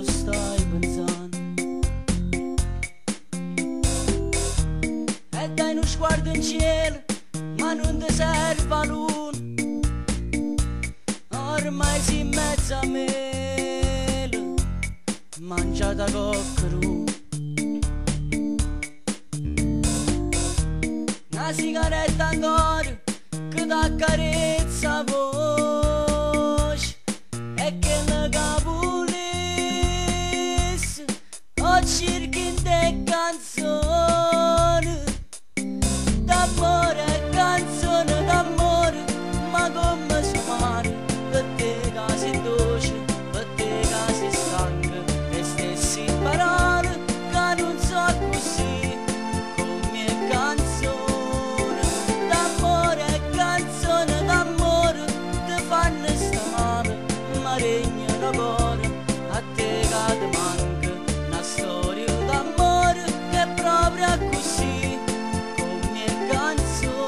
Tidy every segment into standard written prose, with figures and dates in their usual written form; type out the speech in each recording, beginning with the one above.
lo stai pensando. E dai uno sguardo in cielo, ma non ti serve la luna. Ormai si in mezzo a mele, mangiata coccheru. Una sigaretta ancora che t'accarezza la voce, e che la capulisse o cerchi in te canzoni d'amore, canzone d'amore, ma come suonare per te che sei dolce, per te che sei stanca, le stesse parole che non so così come canzone d'amore, canzone d'amore, ti fanno sta male, ma regnano cuore, a te che ti manca una storia d'amore che è proprio così come canzone.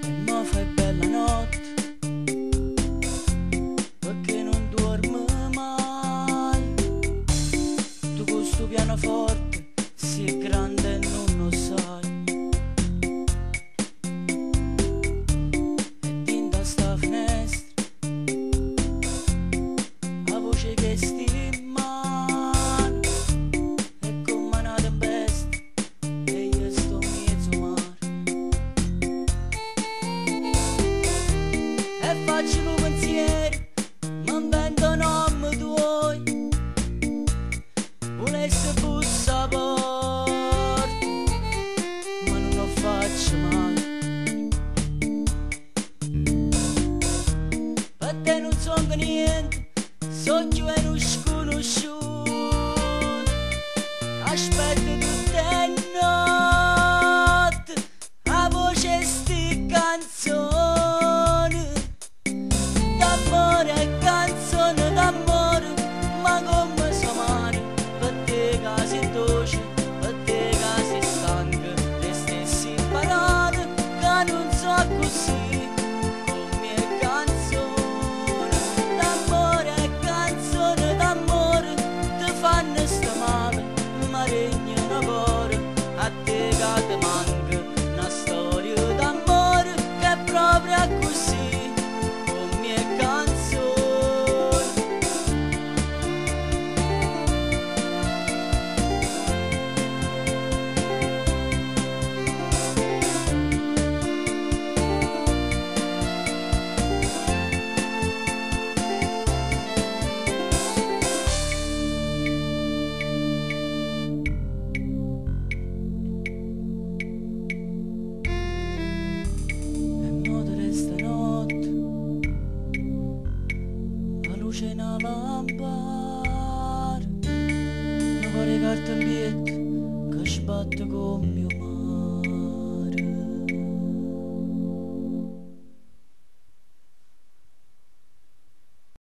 E mo fai bella notte perché non dormi mai, tu con sto pianoforte sei grande e non lo sai, e tinta sta finestra la voce che sti in mano è come una tempesta e io sto mezzo mare, e faccio un pensiero, mi invento nomi tuoi, volesse bussa porta, ma non lo faccio mai. Per te non sono niente, so più è uno sconosciuto, aspetto tutte le notti, a voce sti canzoni d'amore, canzone d'amore, ma come so male, per te che sei dolce, per te che sei stanca, le stesse parole che non so così come canzone d'amore, canzone d'amore, ti fanno sta male, ma regnano cuore, a te che ti manca una storia d'amore che è proprio così come canzone. E mo te resta notte, la luce in una lampada, una cuore carta in pietto che sbatte come mio